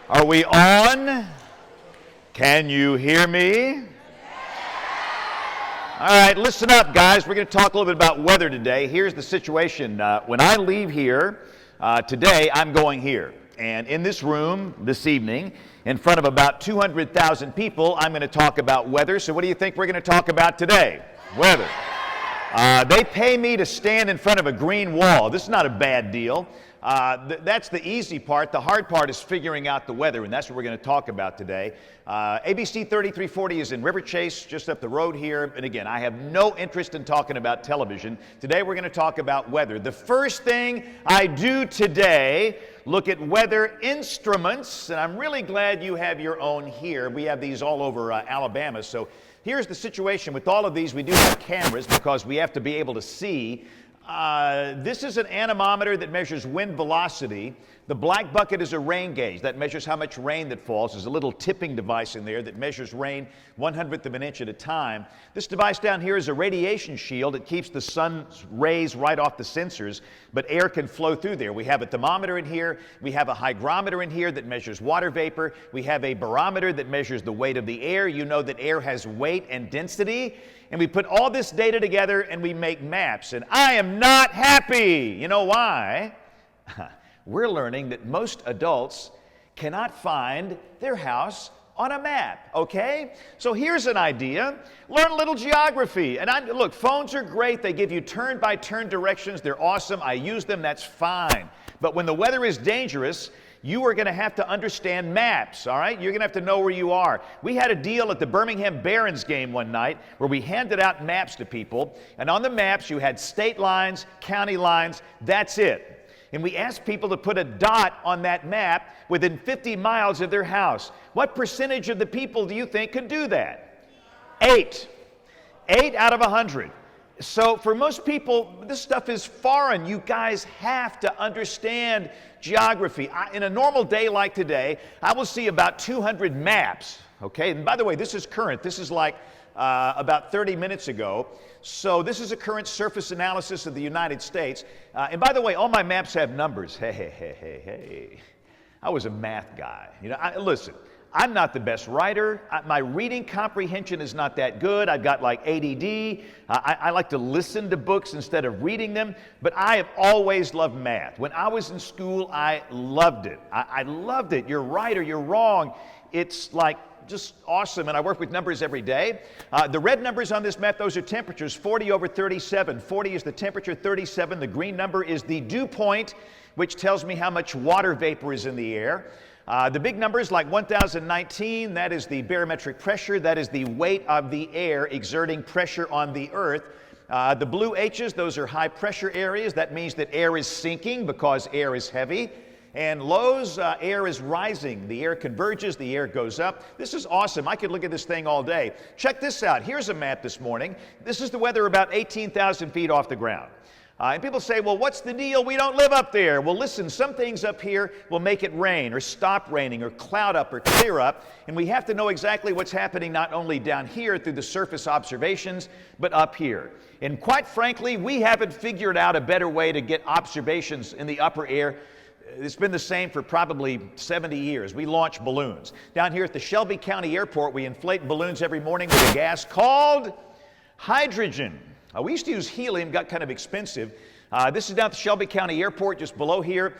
Are we on? Can you hear me? All right, listen up, guys. We're going to talk a little bit about weather today. Here's the situation. When I leave here today, I'm going here. And in this room this evening, in front of about 200,000 people, I'm going to talk about weather. So what do you think we're going to talk about today? Weather. They pay me to stand in front of a green wall. This is not a bad deal. That's the easy part. The hard part is figuring out the weather, and that's what we're going to talk about today. ABC 3340 is in River Chase, just up the road here. And again, I have no interest in talking about television. Today we're going to talk about weather. The first thing I do today, look at weather instruments, and I'm really glad you have your own here. We have these all over Alabama. So here's the situation with all of these. We do have cameras because we have to be able to see. This is an anemometer that measures wind velocity. The black bucket is a rain gauge that measures how much rain that falls. There's a little tipping device in there that measures rain 1/100th of an inch at a time. This device down here is a radiation shield. It keeps the sun's rays right off the sensors, but air can flow through there. We have a thermometer in here. We have a hygrometer in here that measures water vapor. We have a barometer that measures the weight of the air. You know that air has weight and density. And we put all this data together and we make maps. And I am not happy. You know why? We're learning that most adults cannot find their house on a map, okay? So here's an idea. Learn a little geography. And look, phones are great. They give you turn-by-turn directions. They're awesome. I use them. That's fine. But when the weather is dangerous, you are going to have to understand maps, all right? You're going to have to know where you are. We had a deal at the Birmingham Barons game one night where we handed out maps to people, and on the maps you had state lines, county lines, that's it. And we asked people to put a dot on that map within 50 miles of their house. What percentage of the people do you think could do that? 8. 8 out of 100. So for most people, this stuff is foreign. You guys have to understand geography. In a normal day like today, I will see about 200 maps, okay? And by the way, this is current. This is like about 30 minutes ago. So this is a current surface analysis of the United States. And by the way, all my maps have numbers. Hey. I was a math guy. You know, listen. I'm not the best writer. My reading comprehension is not that good. I've got like ADD. I like to listen to books instead of reading them. But I have always loved math. When I was in school, I loved it. I loved it. You're right or you're wrong. It's like just awesome. And I work with numbers every day. The red numbers on this map, those are temperatures. 40 over 37. 40 is the temperature, 37. The green number is the dew point, which tells me how much water vapor is in the air. The big numbers like 1019, that is the barometric pressure. That is the weight of the air exerting pressure on the earth. The blue H's, those are high pressure areas. That means that air is sinking because air is heavy. And lows, air is rising. The air converges, the air goes up. This is awesome. I could look at this thing all day. Check this out. Here's a map this morning. This is the weather about 18,000 feet off the ground. And people say, well, what's the deal? We don't live up there. Well, listen, some things up here will make it rain or stop raining or cloud up or clear up. And we have to know exactly what's happening not only down here through the surface observations, but up here. And quite frankly, we haven't figured out a better way to get observations in the upper air. It's been the same for probably 70 years. We launch balloons. Down here at the Shelby County Airport, we inflate balloons every morning with a gas called hydrogen. We used to use helium, got kind of expensive. This is down at the Shelby County Airport, just below here.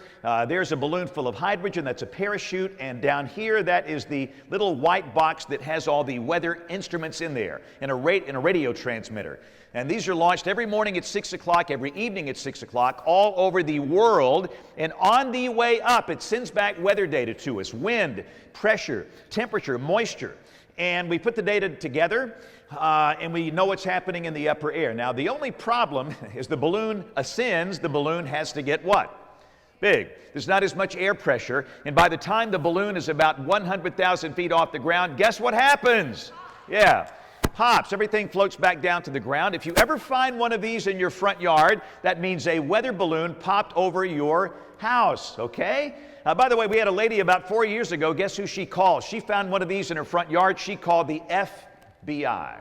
There's a balloon full of hydrogen, that's a parachute, and down here, that is the little white box that has all the weather instruments in there, and a radio transmitter. And these are launched every morning at 6 o'clock, every evening at 6 o'clock, all over the world. And on the way up, it sends back weather data to us, wind, pressure, temperature, moisture. And we put the data together, and we know what's happening in the upper air. Now, the only problem is the balloon ascends, the balloon has to get what? Big. There's not as much air pressure, and by the time the balloon is about 100,000 feet off the ground, guess what happens? Yeah. Pops. Everything floats back down to the ground. If you ever find one of these in your front yard, that means a weather balloon popped over your house, okay? By the way, we had a lady about 4 years ago. Guess who she called? She found one of these in her front yard. She called the FBI.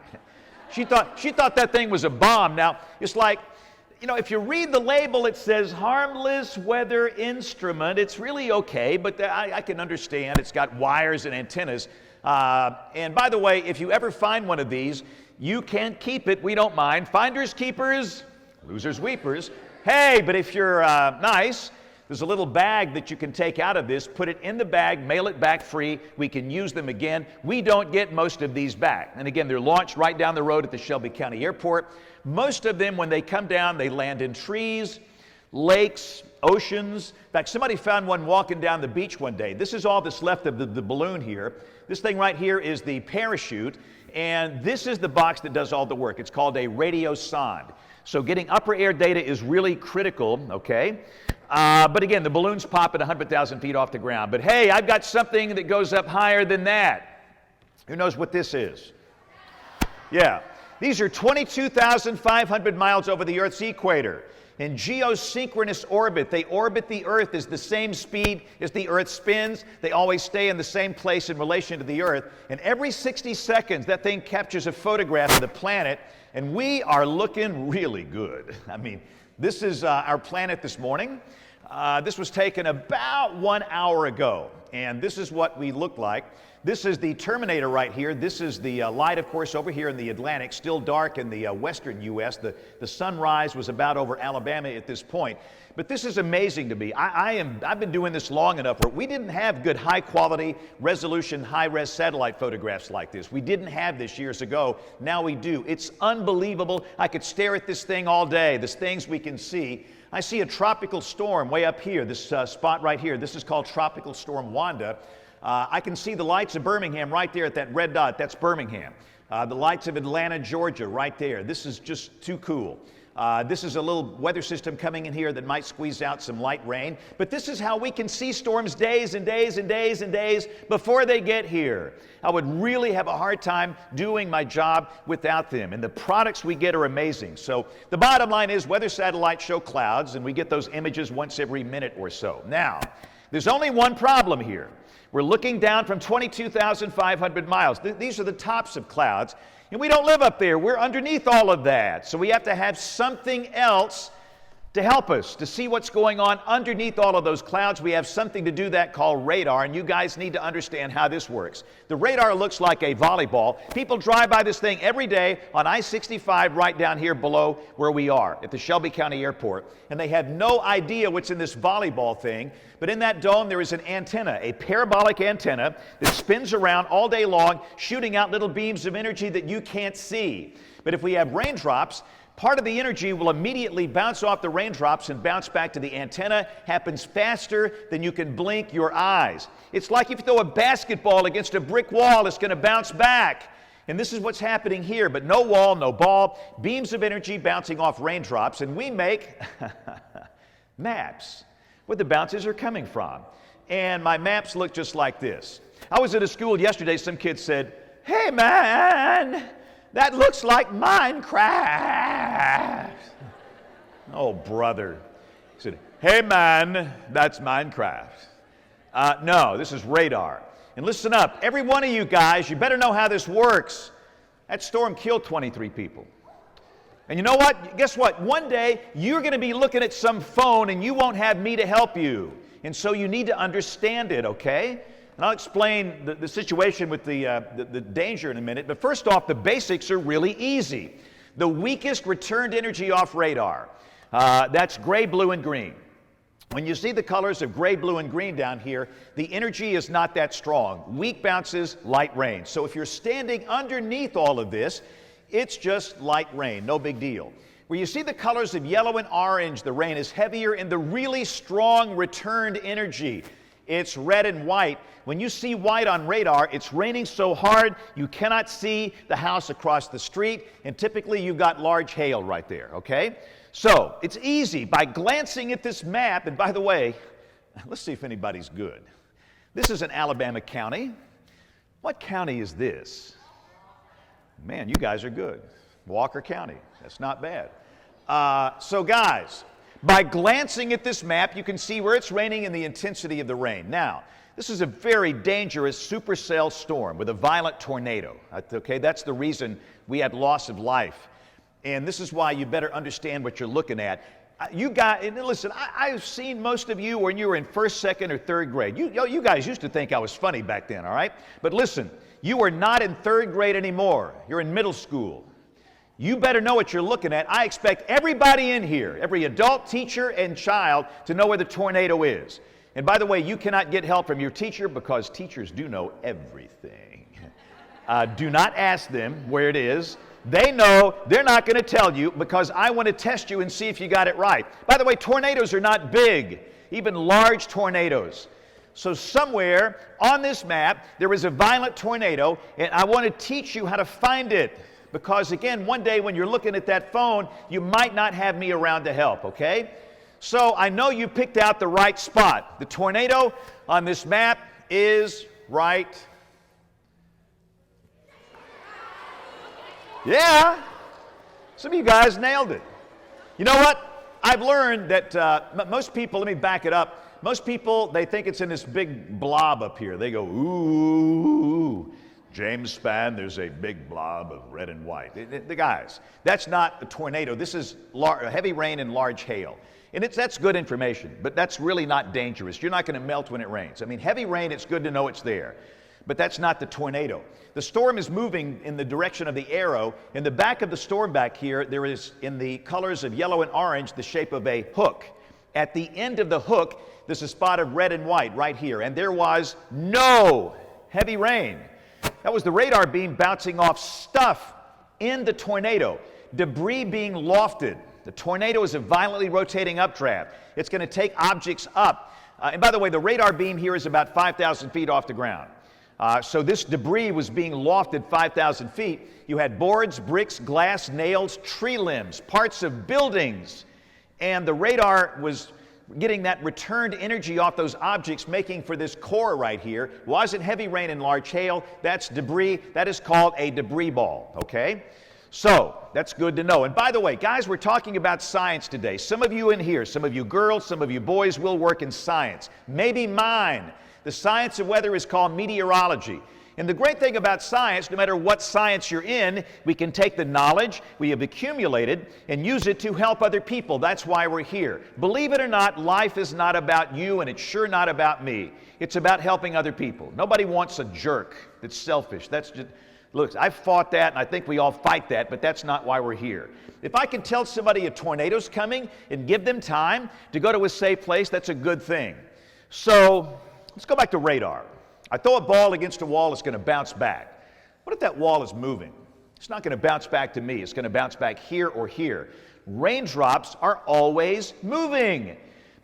She thought that thing was a bomb. Now, it's like if you read the label, it says harmless weather instrument. It's really okay, but I can understand. It's got wires and antennas. And by the way, if you ever find one of these, you can't keep it. We don't mind. Finders, keepers, losers, weepers. Hey, but if you're nice, there's a little bag that you can take out of this, put it in the bag, mail it back free. We can use them again. We don't get most of these back. And again, they're launched right down the road at the Shelby County Airport. Most of them, when they come down, they land in trees, lakes, oceans. In fact, somebody found one walking down the beach one day. This is all that's left of the balloon here. This thing right here is the parachute, and this is the box that does all the work. It's called a radio sonde. So getting upper air data is really critical, okay? But again, the balloons pop at 100,000 feet off the ground. But hey, I've got something that goes up higher than that. Who knows what this is? Yeah. These are 22,500 miles over the Earth's equator. In geosynchronous orbit, they orbit the Earth at the same speed as the Earth spins. They always stay in the same place in relation to the Earth. And every 60 seconds, that thing captures a photograph of the planet, and we are looking really good. I mean, this is our planet this morning. This was taken about 1 hour ago, and this is what we look like. This is the Terminator right here. This is the light, of course, over here in the Atlantic, still dark in the western U.S. The sunrise was about over Alabama at this point. But this is amazing to me. I've been doing this long enough where we didn't have good high-quality, resolution, high-res satellite photographs like this. We didn't have this years ago. Now we do. It's unbelievable. I could stare at this thing all day. There's things we can see. I see a tropical storm way up here, this spot right here. This is called Tropical Storm Wanda. I can see the lights of Birmingham right there at that red dot. That's Birmingham. The lights of Atlanta, Georgia, right there. This is just too cool. This is a little weather system coming in here that might squeeze out some light rain. But this is how we can see storms days and days and days and days before they get here. I would really have a hard time doing my job without them. And the products we get are amazing. So the bottom line is weather satellites show clouds, and we get those images once every minute or so. Now, there's only one problem here. We're looking down from 22,500 miles. These are the tops of clouds. And we don't live up there. We're underneath all of that. So we have to have something else to help us to see what's going on underneath all of those clouds. We have something to do that called radar, and you guys need to understand how this works. The radar looks like a volleyball. People drive by this thing every day on I-65 right down here below where we are at the Shelby County Airport, and they have no idea what's in this volleyball thing. But in that dome there is an antenna, a parabolic antenna that spins around all day long, shooting out little beams of energy that you can't see. But if we have raindrops, part of the energy will immediately bounce off the raindrops and bounce back to the antenna. Happens faster than you can blink your eyes. It's like if you throw a basketball against a brick wall, it's going to bounce back. And this is what's happening here, but no wall, no ball, beams of energy bouncing off raindrops, and we make maps where the bounces are coming from. And my maps look just like this. I was at a school yesterday, some kids said, "Hey man, that looks like Minecraft." Oh, brother. He said, "Hey, man, that's Minecraft." No, this is radar. And listen up, every one of you guys, you better know how this works. That storm killed 23 people. And you know what? Guess what? One day, you're going to be looking at some phone and you won't have me to help you. And so you need to understand it, okay? And I'll explain the situation with the danger in a minute. But first off, the basics are really easy. The weakest returned energy off radar, that's gray, blue, and green. When you see the colors of gray, blue, and green down here, the energy is not that strong. Weak bounces, light rain. So if you're standing underneath all of this, it's just light rain, no big deal. Where you see the colors of yellow and orange, the rain is heavier and the really strong returned energy. It's red and white. When you see white on radar, it's raining so hard you cannot see the house across the street, and typically you've got large hail right there, okay? So it's easy by glancing at this map, and by the way, let's see if anybody's good. This is an Alabama county. What county is this? Man, you guys are good. Walker County. That's not bad. So guys, by glancing at this map, you can see where it's raining and the intensity of the rain. Now, this is a very dangerous supercell storm with a violent tornado. Okay, that's the reason we had loss of life. And this is why you better understand what you're looking at. You guys, and listen, I've seen most of you when you were in first, second, or third grade. You guys used to think I was funny back then, all right? But listen, you are not in third grade anymore. You're in middle school. You better know what you're looking at. I expect everybody in here, every adult, teacher, and child, to know where the tornado is. And by the way, you cannot get help from your teacher because teachers do know everything. Do not ask them where it is. They know. They're not going to tell you because I want to test you and see if you got it right. By the way, tornadoes are not big, even large tornadoes. So somewhere on this map, there is a violent tornado, and I want to teach you how to find it. Because again, one day when you're looking at that phone, you might not have me around to help, okay? So I know you picked out the right spot. The tornado on this map is right. Yeah, some of you guys nailed it. You know what? I've learned that most people, let me back it up, most people, they think it's in this big blob up here. They go, ooh, James Spann, there's a big blob of red and white. The guys, that's not a tornado. This is heavy rain and large hail. And that's good information, but that's really not dangerous. You're not going to melt when it rains. I mean, heavy rain, it's good to know it's there. But that's not the tornado. The storm is moving in the direction of the arrow. In the back of the storm back here, there is, in the colors of yellow and orange, the shape of a hook. At the end of the hook, there's a spot of red and white right here. And there was no heavy rain. That was the radar beam bouncing off stuff in the tornado, debris being lofted. The tornado is a violently rotating updraft. It's going to take objects up. And by the way, the radar beam here is about 5,000 feet off the ground. So this debris was being lofted 5,000 feet. You had boards, bricks, glass, nails, tree limbs, parts of buildings. And the radar was getting that returned energy off those objects, making for this core right here. Wasn't heavy rain and large hail. That's debris. That is called a debris ball, okay? So that's good to know. And by the way, guys, we're talking about science today. Some of you in here, some of you girls, some of you boys will work in science. Maybe mine. The science of weather is called meteorology. And the great thing about science, no matter what science you're in, we can take the knowledge we have accumulated and use it to help other people. That's why we're here. Believe it or not, life is not about you, and it's sure not about me. It's about helping other people. Nobody wants a jerk that's selfish. That's just, look, I've fought that, and I think we all fight that, but that's not why we're here. If I can tell somebody a tornado's coming and give them time to go to a safe place, that's a good thing. So let's go back to radar. I throw a ball against a wall, it's going to bounce back. What if that wall is moving? It's not going to bounce back to me. It's going to bounce back here or here. Raindrops are always moving.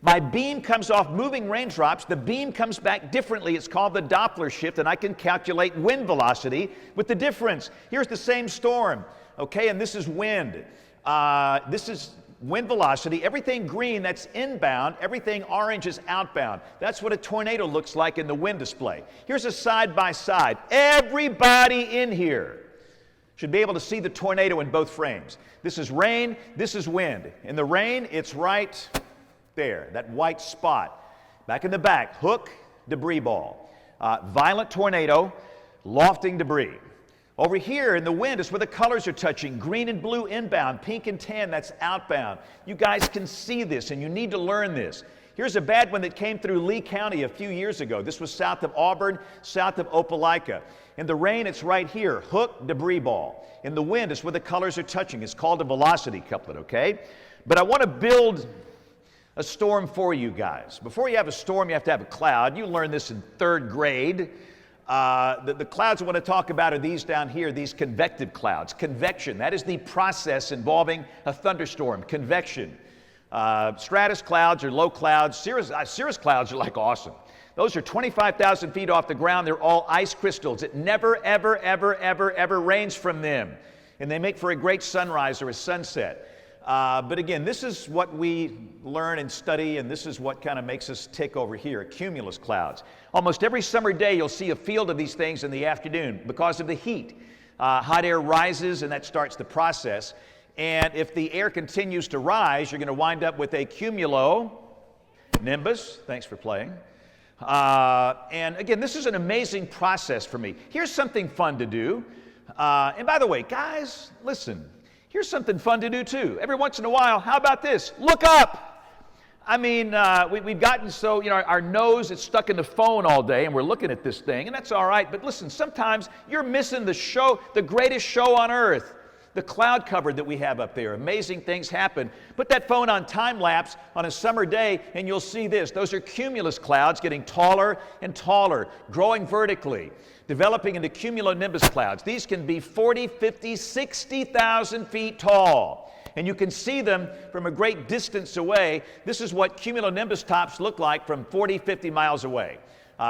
My beam comes off moving raindrops. The beam comes back differently. It's called the Doppler Shift, and I can calculate wind velocity with the difference. Here's the same storm, okay, and this is wind. This is wind velocity. Everything green, that's inbound. Everything orange is outbound. That's what a tornado looks like in the wind display. Here's a side-by-side. Everybody in here should be able to see the tornado in both frames. This is rain, this is wind. In the rain, it's right there, that white spot. Back in the back, hook, debris ball. Violent tornado, lofting debris. Over here in the wind is where the colors are touching. Green and blue inbound, pink and tan, that's outbound. You guys can see this, and you need to learn this. Here's a bad one that came through Lee County a few years ago. This was south of Auburn, south of Opelika. In the rain, it's right here, hook, debris ball. In the wind, it's where the colors are touching. It's called a velocity couplet, okay? But I want to build a storm for you guys. Before you have a storm, you have to have a cloud. You learned this in third grade. The clouds I want to talk about are these down here, these convective clouds. Convection, that is the process involving a thunderstorm, convection. Stratus clouds are low clouds. Cirrus clouds are like awesome. Those are 25,000 feet off the ground. They're all ice crystals. It never, ever, ever, ever, ever rains from them. And they make for a great sunrise or a sunset. But again, this is what we learn and study, and this is what kind of makes us tick over here, cumulus clouds. Almost every summer day, you'll see a field of these things in the afternoon because of the heat. Hot air rises, and that starts the process. And if the air continues to rise, you're going to wind up with a cumulonimbus. Thanks for playing. And again, this is an amazing process for me. Here's something fun to do. And by the way, guys, listen. Here's something fun to do too. Every once in a while, how about this? Look up. I mean, we've gotten so, our nose is stuck in the phone all day and we're looking at this thing, and that's all right. But listen, sometimes you're missing the greatest show on earth, the cloud cover that we have up there. Amazing things happen. Put that phone on time lapse on a summer day and you'll see this. Those are cumulus clouds getting taller and taller, growing vertically, developing into cumulonimbus clouds. These can be 40, 50, 60,000 feet tall. And you can see them from a great distance away. This is what cumulonimbus tops look like from 40, 50 miles away.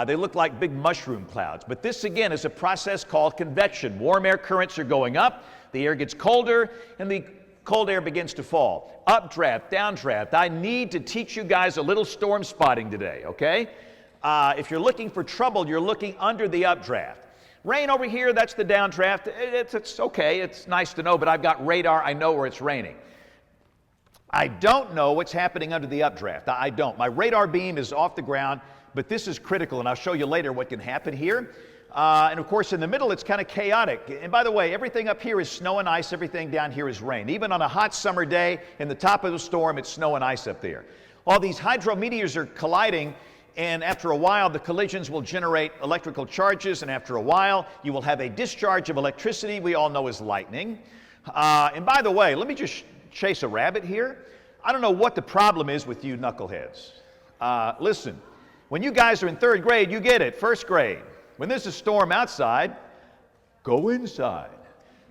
They look like big mushroom clouds. But this, again, is a process called convection. Warm air currents are going up, the air gets colder, and the cold air begins to fall. Updraft, downdraft. I need to teach you guys a little storm spotting today, okay? If you're looking for trouble, you're looking under the updraft. Rain over here, that's the downdraft. It's okay, it's nice to know, but I've got radar, I know where it's raining. I don't know what's happening under the updraft. I don't. My radar beam is off the ground, but this is critical, and I'll show you later what can happen here. And of course, in the middle, it's kind of chaotic. And by the way, everything up here is snow and ice, everything down here is rain. Even on a hot summer day, in the top of the storm, it's snow and ice up there. All these hydrometeors are colliding, and after a while, the collisions will generate electrical charges, and after a while, you will have a discharge of electricity we all know as lightning. And by the way, let me just chase a rabbit here. I don't know what the problem is with you knuckleheads. Listen, when you guys are in third grade, you get it. First grade, when there's a storm outside, go inside.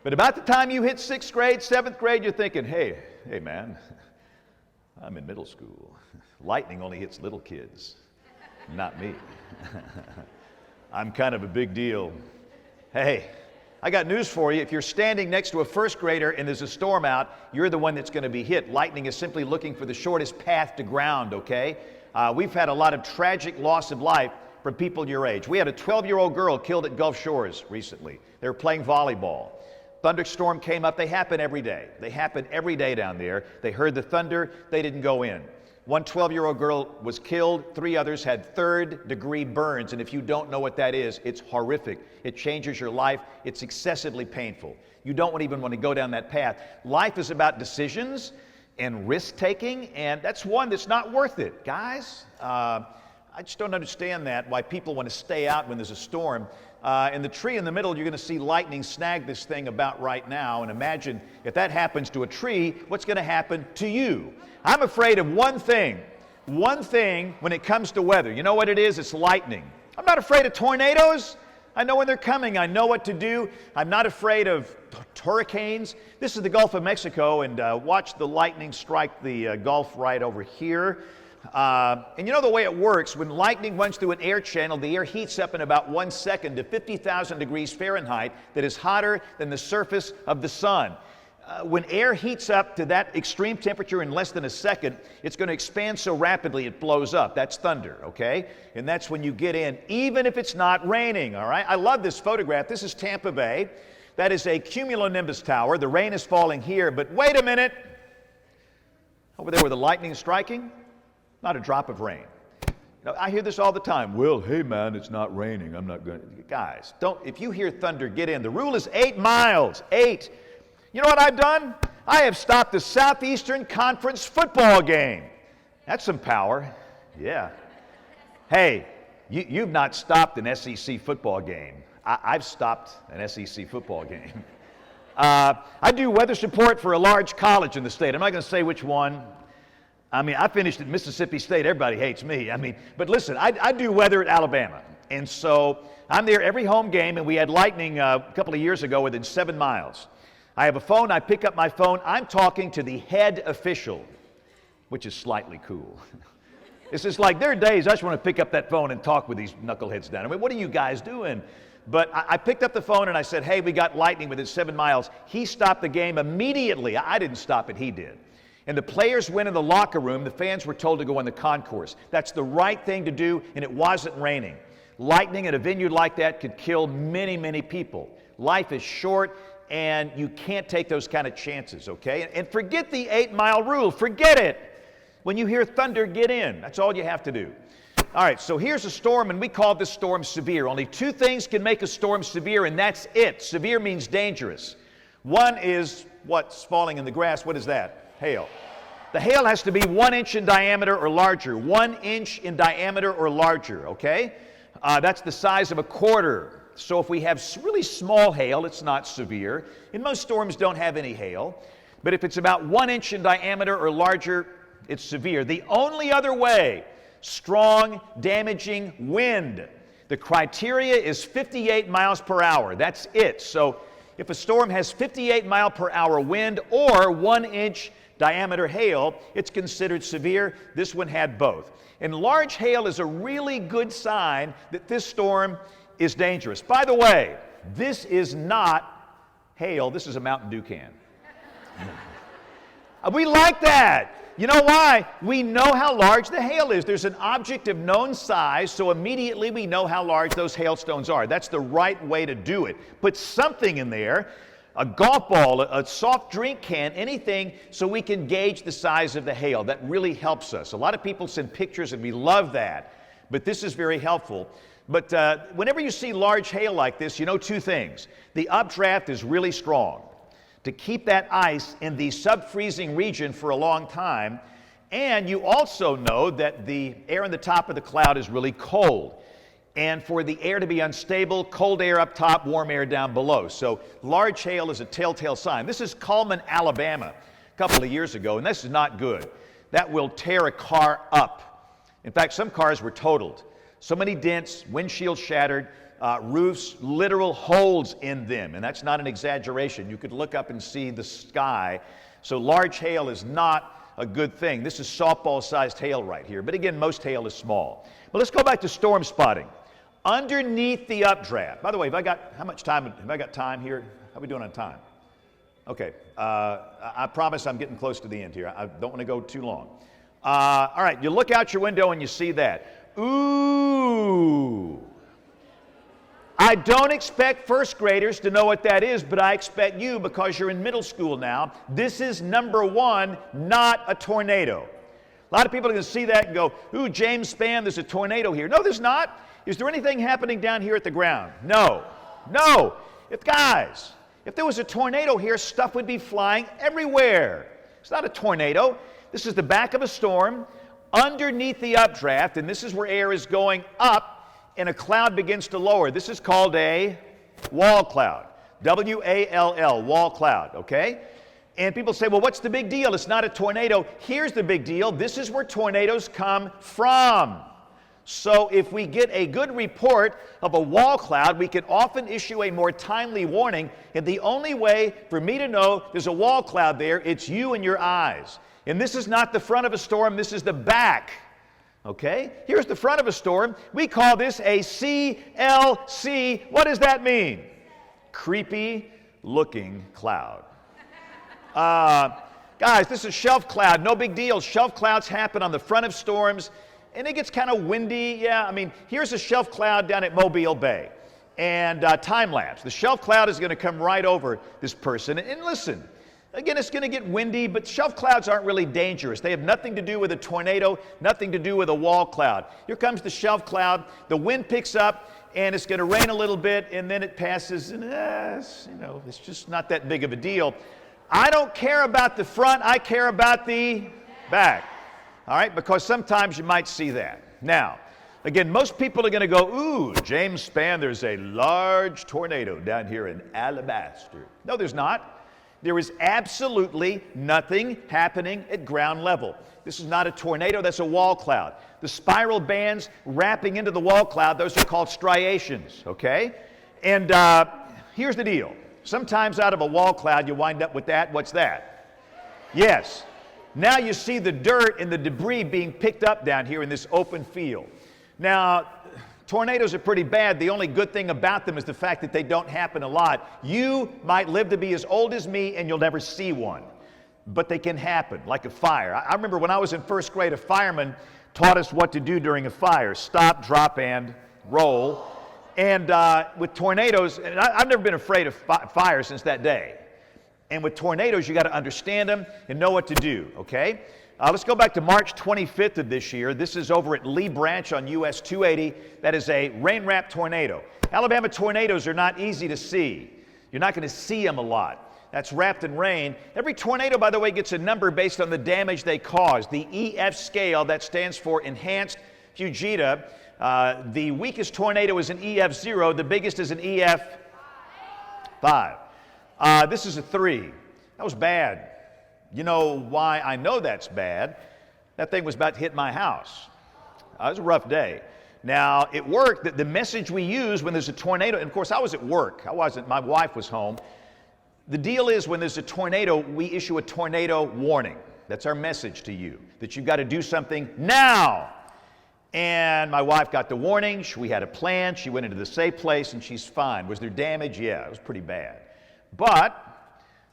But about the time you hit sixth grade, seventh grade, you're thinking, hey man, I'm in middle school. Lightning only hits little kids. Not me. I'm kind of a big deal. Hey, I got news for you. If you're standing next to a first grader and there's a storm out, you're the one that's going to be hit. Lightning is simply looking for the shortest path to ground, okay? We've had a lot of tragic loss of life from people your age. We had a 12-year-old girl killed at Gulf Shores recently. They were playing volleyball. Thunderstorm came up. They happen every day. They happen every day down there. They heard the thunder. They didn't go in. One 12-year-old girl was killed. 3 others had third-degree burns. And if you don't know what that is, it's horrific. It changes your life. It's excessively painful. You don't even want to go down that path. Life is about decisions and risk-taking, and that's one that's not worth it, guys. I just don't understand that, why people want to stay out when there's a storm. In the tree in the middle, you're going to see lightning snag this thing about right now. And imagine if that happens to a tree, what's going to happen to you? I'm afraid of one thing when it comes to weather. You know what it is? It's lightning. I'm not afraid of tornadoes. I know when they're coming. I know what to do. I'm not afraid of hurricanes. This is the Gulf of Mexico, and watch the lightning strike the Gulf right over here. And you know the way it works, when lightning runs through an air channel, the air heats up in about 1 second to 50,000 degrees Fahrenheit, that is hotter than the surface of the sun. When air heats up to that extreme temperature in less than a second, it's going to expand so rapidly it blows up. That's thunder, okay? And that's when you get in, even if it's not raining, all right? I love this photograph. This is Tampa Bay. That is a cumulonimbus tower. The rain is falling here, but wait a minute. Over there where the lightning is striking, not a drop of rain. I hear this all the time. Well, hey man, it's not raining. I'm not going to. Guys, if you hear thunder, get in. The rule is 8 miles. 8. You know what I've done? I have stopped the Southeastern Conference football game. That's some power. Yeah. Hey, you've not stopped an SEC football game. I've stopped an SEC football game. I do weather support for a large college in the state. I'm not going to say which one. I mean, I finished at Mississippi State. Everybody hates me. But listen, I do weather at Alabama. And so I'm there every home game, and we had lightning a couple of years ago within 7 miles. I have a phone. I pick up my phone. I'm talking to the head official, which is slightly cool. It's just like, there are days I just want to pick up that phone and talk with these knuckleheads down. What are you guys doing? But I picked up the phone and I said, hey, we got lightning within 7 miles. He stopped the game immediately. I didn't stop it. He did. And the players went in the locker room. The fans were told to go in the concourse. That's the right thing to do, and it wasn't raining. Lightning at a venue like that could kill many, many people. Life is short, and you can't take those kind of chances, okay? And forget the 8-mile rule. Forget it. When you hear thunder, get in. That's all you have to do. All right, so here's a storm, and we call this storm severe. Only 2 things can make a storm severe, and that's it. Severe means dangerous. One is what's falling in the grass, what is that? Hail. The hail has to be 1 inch in diameter or larger. 1 inch in diameter or larger, okay? That's the size of a quarter. So if we have really small hail, it's not severe. And most storms don't have any hail. But if it's about 1 inch in diameter or larger, it's severe. The only other way, strong, damaging wind. The criteria is 58 miles per hour. That's it. So if a storm has 58 mile per hour wind or 1 inch diameter hail, it's considered severe. This one had both. And large hail is a really good sign that this storm is dangerous. By the way, this is not hail. This is a Mountain Dew can. We like that. You know why? We know how large the hail is. There's an object of known size, so immediately we know how large those hailstones are. That's the right way to do it. Put something in there, a golf ball, a soft drink can, anything, so we can gauge the size of the hail. That really helps us. A lot of people send pictures, and we love that. But this is very helpful. But whenever you see large hail like this, you know two things. The updraft is really strong to keep that ice in the sub-freezing region for a long time. And you also know that the air in the top of the cloud is really cold. And for the air to be unstable, cold air up top, warm air down below. So large hail is a telltale sign. This is Cullman, Alabama, a couple of years ago, and this is not good. That will tear a car up. In fact, some cars were totaled. So many dents, windshields shattered, roofs, literal holes in them. And that's not an exaggeration. You could look up and see the sky. So large hail is not a good thing. This is softball-sized hail right here. But again, most hail is small. But let's go back to storm spotting. Underneath the updraft. By the way, how much time? Have I got time here? How are we doing on time? Okay. I promise I'm getting close to the end here. I don't want to go too long. All right. You look out your window and you see that. Ooh. I don't expect first graders to know what that is, but I expect you, because you're in middle school now. This is number one, not a tornado. A lot of people are going to see that and go, ooh, James Spann, there's a tornado here. No, there's not. Is there anything happening down here at the ground? No. No. Guys, if there was a tornado here, stuff would be flying everywhere. It's not a tornado. This is the back of a storm underneath the updraft, and this is where air is going up and a cloud begins to lower. This is called a wall cloud. W-A-L-L, wall cloud, okay? And people say, well, what's the big deal? It's not a tornado. Here's the big deal. This is where tornadoes come from. So if we get a good report of a wall cloud, we can often issue a more timely warning. And the only way for me to know there's a wall cloud there, it's you and your eyes. And this is not the front of a storm, this is the back. Okay? Here's the front of a storm. We call this a CLC. What does that mean? Creepy looking cloud. Guys, this is shelf cloud. No big deal. Shelf clouds happen on the front of storms, and it gets kind of windy. Yeah, I mean, here's a shelf cloud down at Mobile Bay. And time lapse. The shelf cloud is going to come right over this person. And listen, again, it's going to get windy, but shelf clouds aren't really dangerous. They have nothing to do with a tornado, nothing to do with a wall cloud. Here comes the shelf cloud. The wind picks up, and it's going to rain a little bit, and then it passes. And it's just not that big of a deal. I don't care about the front. I care about the back. All right, because sometimes you might see that. Now, again, most people are going to go, ooh, James Spann, there's a large tornado down here in Alabaster. No, there's not. There is absolutely nothing happening at ground level. This is not a tornado, that's a wall cloud. The spiral bands wrapping into the wall cloud, those are called striations, okay? And here's the deal. Sometimes out of a wall cloud, you wind up with that. What's that? Yes. Now you see the dirt and the debris being picked up down here in this open field. Now, tornadoes are pretty bad. The only good thing about them is the fact that they don't happen a lot. You might live to be as old as me and you'll never see one. But they can happen, like a fire. I remember when I was in first grade, a fireman taught us what to do during a fire. Stop, drop, and roll. And with tornadoes, and I've never been afraid of fire since that day. And with tornadoes, you got to understand them and know what to do, okay? Let's go back to March 25th of this year. This is over at Lee Branch on US 280. That is a rain-wrapped tornado. Alabama tornadoes are not easy to see. You're not going to see them a lot. That's wrapped in rain. Every tornado, by the way, gets a number based on the damage they cause. The EF scale, that stands for Enhanced Fujita. The weakest tornado is an EF0. The biggest is an EF5. This is a 3. That was bad. You know why I know that's bad? That thing was about to hit my house. It was a rough day. Now, it worked. The message we use when there's a tornado, and of course I was at work. I wasn't. My wife was home. The deal is when there's a tornado, we issue a tornado warning. That's our message to you, that you've got to do something now. And my wife got the warning. We had a plan. She went into the safe place and she's fine. Was there damage? Yeah, it was pretty bad. But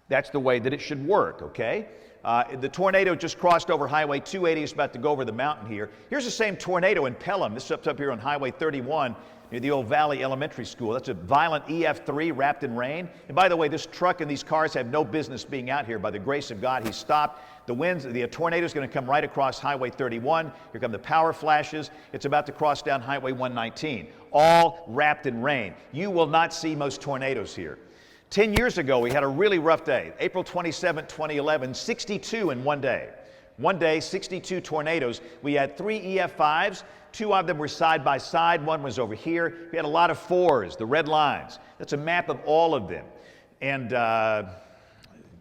that's the way that it should work, okay? The tornado just crossed over Highway 280. It's about to go over the mountain here. Here's the same tornado in Pelham. This is up here on Highway 31 near the old Valley Elementary School. That's a violent EF3 wrapped in rain. And by the way, this truck and these cars have no business being out here. By the grace of God, he stopped. The winds, the tornado is going to come right across Highway 31. Here come the power flashes. It's about to cross down Highway 119, all wrapped in rain. You will not see most tornadoes here. 10 years ago, we had a really rough day. April 27, 2011, 62 in one day. One day, 62 tornadoes. We had 3 EF5s. 2 of them were side by side. 1 was over here. We had a lot of 4s, the red lines. That's a map of all of them. And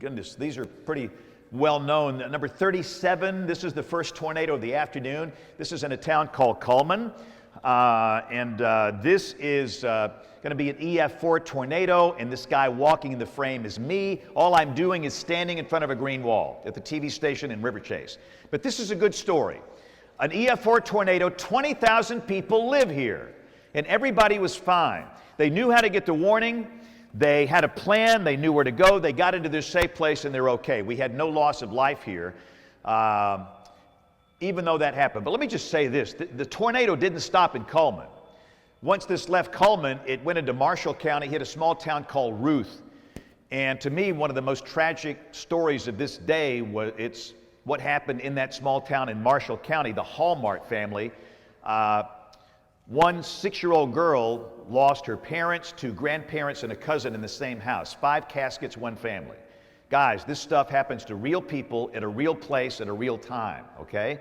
goodness, these are pretty well known. Number 37, this is the first tornado of the afternoon. This is in a town called Cullman. This is going to be an EF4 tornado, and this guy walking in the frame is me. All I'm doing is standing in front of a green wall at the TV station in River Chase. But this is a good story. An EF4 tornado, 20,000 people live here, and everybody was fine. They knew how to get the warning. They had a plan. They knew where to go. They got into their safe place, and they're okay. We had no loss of life here, even though that happened. But let me just say this. The tornado didn't stop in Cullman. Once this left Cullman, it went into Marshall County, hit a small town called Ruth. And to me, one of the most tragic stories of this day was what happened in that small town in Marshall County, the Hallmark family. One 6-year-old girl lost her parents, 2 grandparents, and a cousin in the same house. 5 caskets, 1 family. Guys, this stuff happens to real people at a real place at a real time, okay?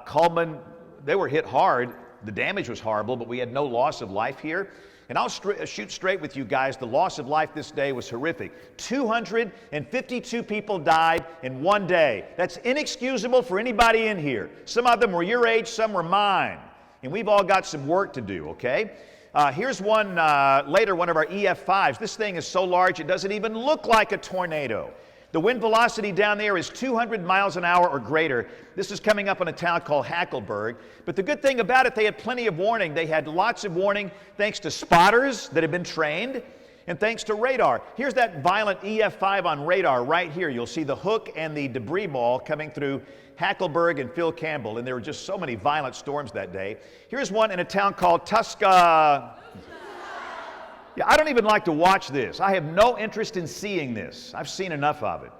Cullman, they were hit hard. The damage was horrible, but we had no loss of life here. And I'll shoot straight with you guys. The loss of life this day was horrific. 252 people died in one day. That's inexcusable for anybody in here. Some of them were your age, some were mine. And we've all got some work to do, okay? Here's one later, one of our EF5s. This thing is so large it doesn't even look like a tornado. The wind velocity down there is 200 miles an hour or greater. This is coming up on a town called Hackleburg. But the good thing about it, they had plenty of warning. They had lots of warning thanks to spotters that have been trained and thanks to radar. Here's that violent EF5 on radar right here. You'll see the hook and the debris ball coming through Hackleburg and Phil Campbell. And there were just so many violent storms that day. Here's one in a town called Tuscaloosa. Yeah, I don't even like to watch this. I have no interest in seeing this. I've seen enough of it.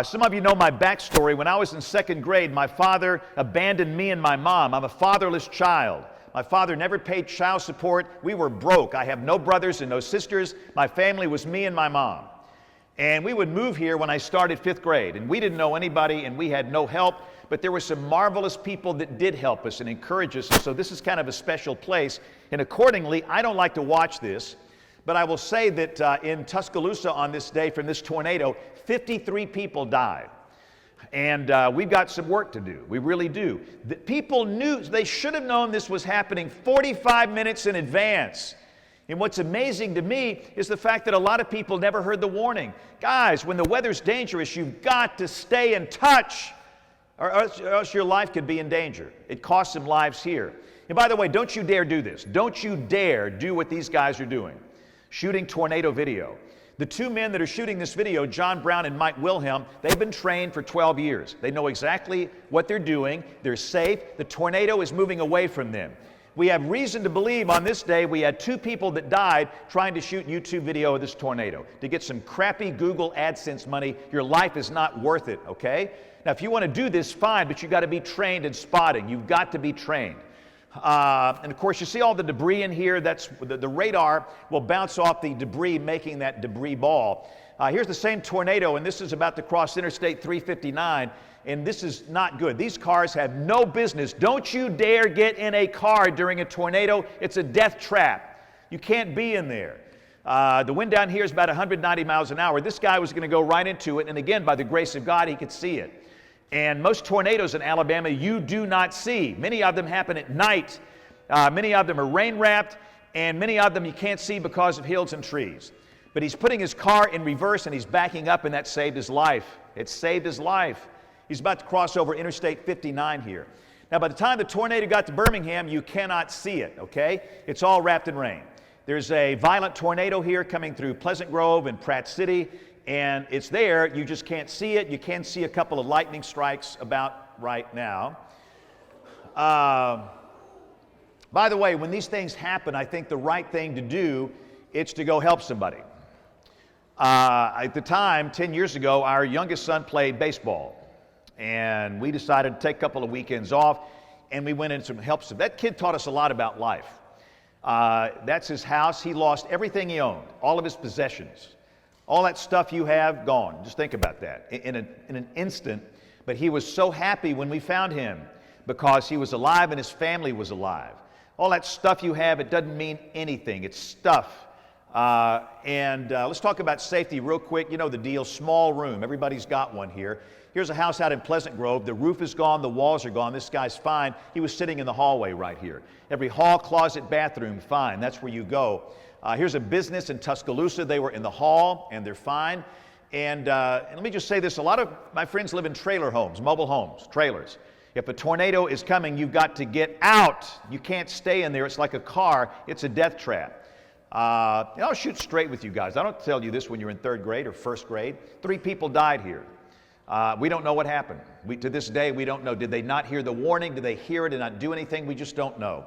Some of you know my backstory. When I was in 2nd grade, my father abandoned me and my mom. I'm a fatherless child. My father never paid child support. We were broke. I have no brothers and no sisters. My family was me and my mom. And we would move here when I started 5th grade. And we didn't know anybody and we had no help. But there were some marvelous people that did help us and encourage us. And so this is kind of a special place. And accordingly, I don't like to watch this. But I will say that in Tuscaloosa on this day from this tornado, 53 people died. And we've got some work to do. We really do. The people knew, they should have known this was happening 45 minutes in advance. And what's amazing to me is the fact that a lot of people never heard the warning. Guys, when the weather's dangerous, you've got to stay in touch, or else your life could be in danger. It costs some lives here. And by the way, don't you dare do this. Don't you dare do what these guys are doing. Shooting tornado video. The 2 men that are shooting this video, John Brown and Mike Wilhelm, they've been trained for 12 years. They know exactly what they're doing. They're safe. The tornado is moving away from them. We have reason to believe on this day we had 2 people that died trying to shoot YouTube video of this tornado. To get some crappy Google AdSense money, your life is not worth it, okay? Now, if you want to do this, fine, but you've got to be trained in spotting. You've got to be trained. And of course, you see all the debris in here. That's the radar will bounce off the debris, making that debris ball. Here's the same tornado, and this is about to cross Interstate 359, and this is not good. These cars have no business. Don't you dare get in a car during a tornado. It's a death trap. You can't be in there. The wind down here is about 190 miles an hour. This guy was going to go right into it, and again, by the grace of God, he could see it. And most tornadoes in Alabama you do not see. Many of them happen at night. Many of them are rain-wrapped, and many of them you can't see because of hills and trees. But he's putting his car in reverse and he's backing up, and that saved his life. It saved his life. He's about to cross over Interstate 59 here. Now, by the time the tornado got to Birmingham, you cannot see it, okay? It's all wrapped in rain. There's a violent tornado here coming through Pleasant Grove and Pratt City, and it's there. You just can't see it. You can see a couple of lightning strikes about right now. By the way, when these things happen, I think the right thing to do is to go help somebody. At the time, 10 years ago, our youngest son played baseball, and we decided to take a couple of weekends off, and we went in to help him. That kid taught us a lot about life. That's his house. He lost everything he owned, all of his possessions. All that stuff you have, gone. Just think about that in an instant. But he was so happy when we found him because he was alive and his family was alive. All that stuff you have, it doesn't mean anything. It's stuff. Let's talk about safety real quick. You know the deal, small room. Everybody's got one here. Here's a house out in Pleasant Grove. The roof is gone, the walls are gone. This guy's fine. He was sitting in the hallway right here. Every hall, closet, bathroom, fine. That's where you go. Here's a business in Tuscaloosa. They were in the hall, and they're fine. And let me just say this. A lot of my friends live in trailer homes, mobile homes, trailers. If a tornado is coming, you've got to get out. You can't stay in there. It's like a car. It's a death trap. I'll shoot straight with you guys. I don't tell you this when you're in third grade or first grade. 3 people died here. We don't know what happened. To this day, we don't know. Did they not hear the warning? Did they hear it and not do anything? We just don't know.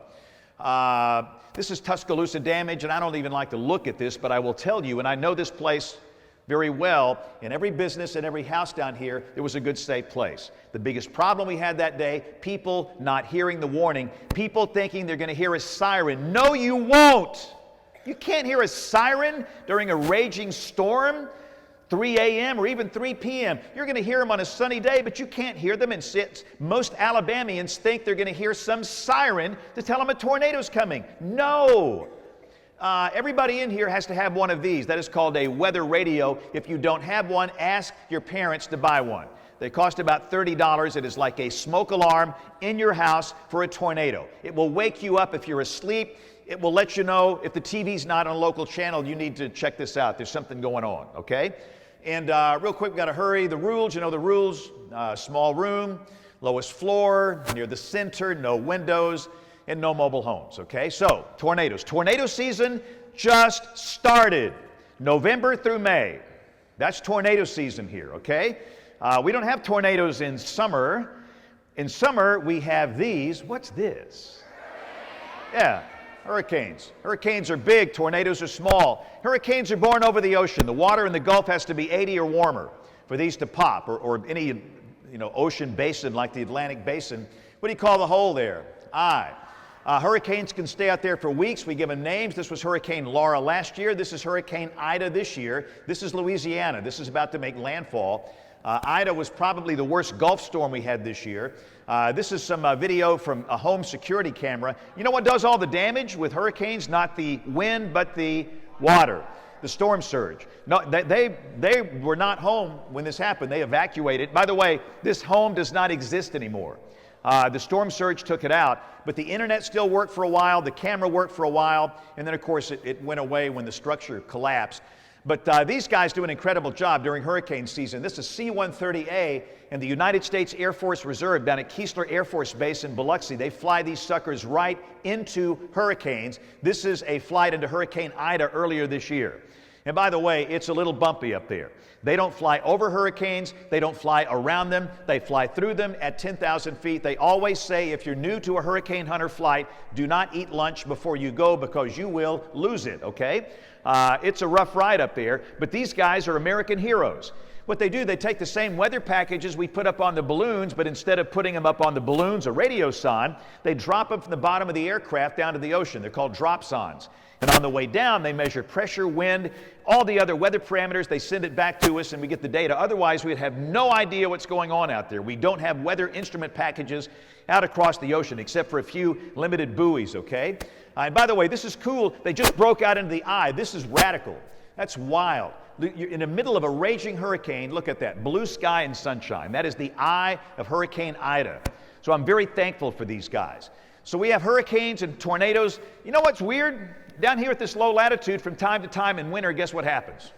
This is Tuscaloosa damage, and I don't even like to look at this, but I will tell you, and I know this place very well, in every business and every house down here, it was a good, safe place. The biggest problem we had that day, people not hearing the warning, people thinking they're going to hear a siren. No, you won't. You can't hear a siren during a raging storm, 3 a.m. or even 3 p.m. You're going to hear them on a sunny day, but you can't hear them. And most Alabamians think they're going to hear some siren to tell them a tornado's coming. No. Everybody in here has to have one of these. That is called a weather radio. If you don't have one, ask your parents to buy one. They cost about $30. It is like a smoke alarm in your house for a tornado. It will wake you up if you're asleep. It will let you know if the TV's not on a local channel, you need to check this out. There's something going on, okay? And real quick, we've got to hurry. The rules, you know the rules. Small room, lowest floor, near the center, no windows, and no mobile homes, okay? So, tornadoes. Tornado season just started. November through May. That's tornado season here, okay? We don't have tornadoes in summer. In summer, we have these. What's this? Yeah. Hurricanes. Hurricanes are big, tornadoes are small. Hurricanes are born over the ocean. The water in the Gulf has to be 80 or warmer for these to pop, or any ocean basin like the Atlantic Basin. What do you call the hole there? Eye. Hurricanes can stay out there for weeks. We give them names. This was Hurricane Laura last year. This is Hurricane Ida this year. This is Louisiana. This is about to make landfall. Ida was probably the worst Gulf storm we had this year. This is some video from a home security camera. You know what does all the damage with hurricanes? Not the wind, but the water, the storm surge. No, they were not home when this happened. They evacuated. By the way, this home does not exist anymore. The storm surge took it out, but the internet still worked for a while, the camera worked for a while, and then of course it went away when the structure collapsed. But these guys do an incredible job during hurricane season. This is C-130A and the United States Air Force Reserve down at Keesler Air Force Base in Biloxi. They fly these suckers right into hurricanes. This is a flight into Hurricane Ida earlier this year. And by the way, it's a little bumpy up there. They don't fly over hurricanes. They don't fly around them. They fly through them at 10,000 feet. They always say if you're new to a hurricane hunter flight, do not eat lunch before you go because you will lose it, okay? It's a rough ride up there, but these guys are American heroes. What they do, they take the same weather packages we put up on the balloons, but instead of putting them up on the balloons or radiosonde, they drop them from the bottom of the aircraft down to the ocean. They're called dropsondes. And on the way down, they measure pressure, wind, all the other weather parameters. They send it back to us and we get the data. Otherwise, we'd have no idea what's going on out there. We don't have weather instrument packages out across the ocean, except for a few limited buoys, okay? And by the way, this is cool. They just broke out into the eye. This is radical. That's wild. You're in the middle of a raging hurricane. Look at that. Blue sky and sunshine. That is the eye of Hurricane Ida. So I'm very thankful for these guys. So we have hurricanes and tornadoes. You know what's weird? Down here at this low latitude, from time to time in winter, guess what happens?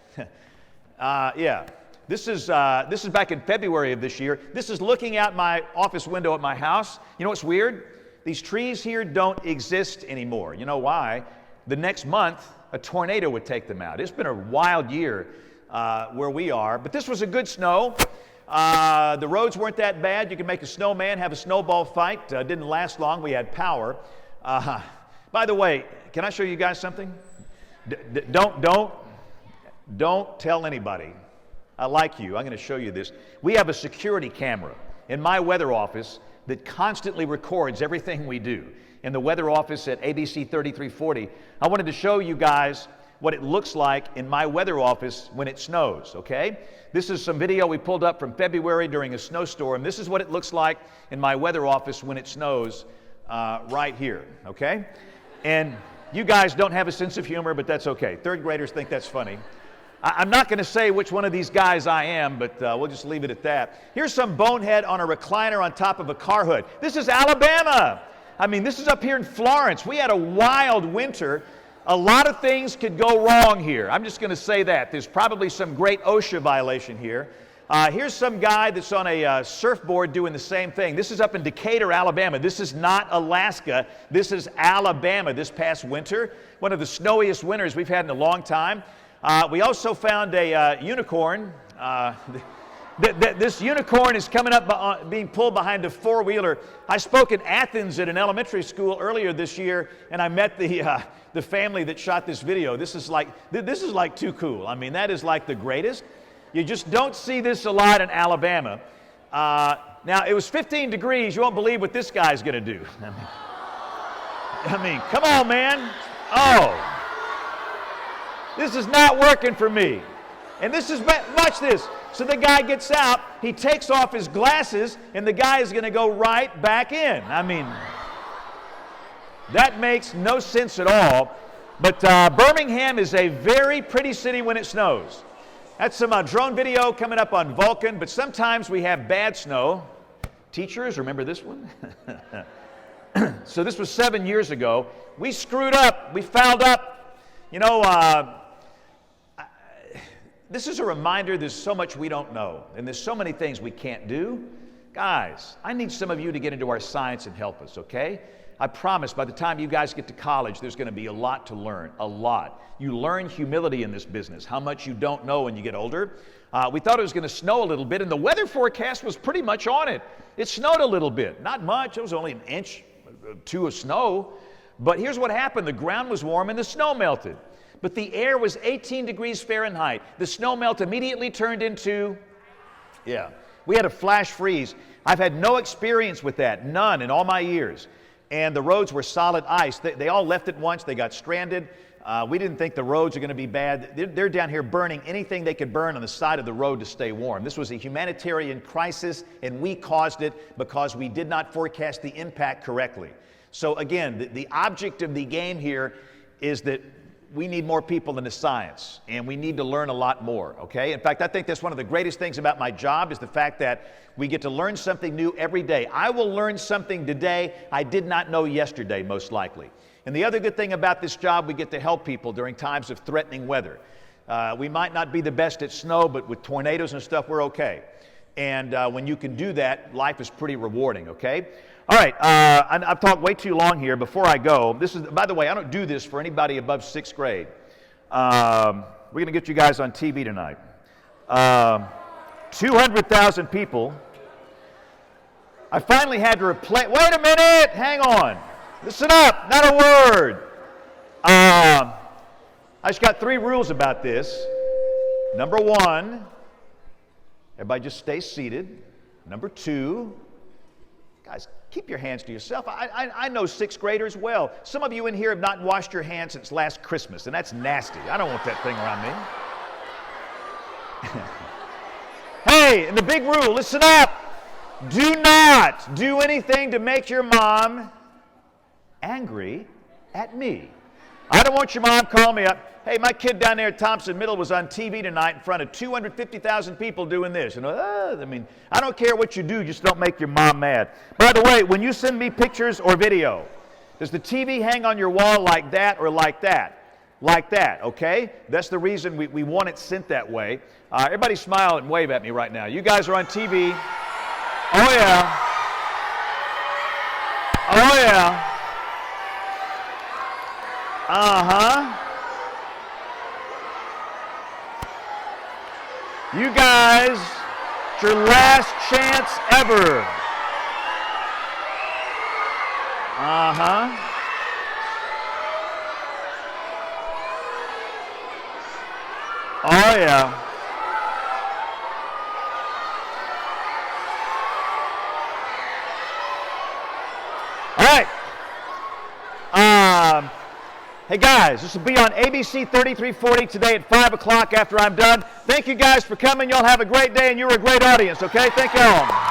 This is back in February of this year. This is looking out my office window at my house. You know what's weird? These trees here don't exist anymore. You know why? The next month, a tornado would take them out. It's been a wild year where we are, but this was a good snow. The roads weren't that bad. You could make a snowman, have a snowball fight. Didn't last long. We had power. By the way, can I show you guys something? Don't tell anybody. I like you. I'm going to show you this. We have a security camera in my weather office that constantly records everything we do. In the weather office at ABC 3340, I wanted to show you guys what it looks like in my weather office when it snows, okay? This is some video we pulled up from February during a snowstorm. This is what it looks like in my weather office when it snows right here, okay? And you guys don't have a sense of humor, but that's okay. Third graders think that's funny. I'm not going to say which one of these guys I am, but we'll just leave it at that. Here's some bonehead on a recliner on top of a car hood. This is Alabama. I mean, this is up here in Florence. We had a wild winter. A lot of things could go wrong here. I'm just going to say that. There's probably some great OSHA violation here. Here's some guy that's on a surfboard doing the same thing. This is up in Decatur, Alabama. This is not Alaska. This is Alabama this past winter. One of the snowiest winters we've had in a long time. We also found a unicorn. This unicorn is coming up, being pulled behind a four-wheeler. I spoke in Athens at an elementary school earlier this year, and I met the family that shot this video. This is like too cool. I mean, that is like the greatest. You just don't see this a lot in Alabama. Now, it was 15 degrees. You won't believe what this guy's going to do. I mean, come on, man. Oh, this is not working for me. And this is, watch this. So the guy gets out, he takes off his glasses, and the guy is going to go right back in. I mean, that makes no sense at all. But Birmingham is a very pretty city when it snows. That's some drone video coming up on Vulcan, but sometimes we have bad snow. Teachers, remember this one? So this was 7 years ago. We screwed up. We fouled up. You know, this is a reminder there's so much we don't know, and there's so many things we can't do. Guys, I need some of you to get into our science and help us, okay? I promise by the time you guys get to college, there's going to be a lot to learn, a lot. You learn humility in this business, how much you don't know when you get older. We thought it was going to snow a little bit, and the weather forecast was pretty much on it. It snowed a little bit, not much. It was only an inch or two of snow. But here's what happened. The ground was warm and the snow melted. But the air was 18 degrees Fahrenheit. The snow melt immediately turned into, we had a flash freeze. I've had no experience with that, none in all my years. And the roads were solid ice. They all left at once. They got stranded. We didn't think the roads are going to be bad. They're down here burning anything they could burn on the side of the road to stay warm. This was a humanitarian crisis, and we caused it because we did not forecast the impact correctly. So again, the object of the game here is that we need more people in the science, and we need to learn a lot more, okay? In fact, I think that's one of the greatest things about my job is the fact that we get to learn something new every day. I will learn something today I did not know yesterday, most likely. And the other good thing about this job, we get to help people during times of threatening weather. We might not be the best at snow, but with tornadoes and stuff, we're okay. And when you can do that, life is pretty rewarding, okay? All right, I've talked way too long here. Before I go, this is, by the way, I don't do this for anybody above 6th grade. We're going to get you guys on TV tonight. 200,000 people. I finally had to replace, wait a minute, hang on. Listen up, not a word. I just got 3 rules about this. Number 1, Everybody just stay seated. Number 2, guys, keep your hands to yourself. I know 6th graders well. Some of you in here have not washed your hands since last Christmas, and that's nasty. I don't want that thing around me. Hey, and the big rule, listen up. Do not do anything to make your mom angry at me. I don't want your mom calling me up. Hey, my kid down there at Thompson Middle was on TV tonight in front of 250,000 people doing this. You know, I don't care what you do, just don't make your mom mad. By the way, when you send me pictures or video, does the TV hang on your wall like that or like that? Like that, okay? That's the reason we want it sent that way. Everybody smile and wave at me right now. You guys are on TV. Oh, yeah. Oh, yeah. Uh-huh. You guys, it's your last chance ever. Uh-huh. Oh, yeah. All right. Hey guys, this will be on ABC 3340 today at 5 o'clock after I'm done. Thank you guys for coming. Y'all have a great day and you're a great audience, okay? Thank you all.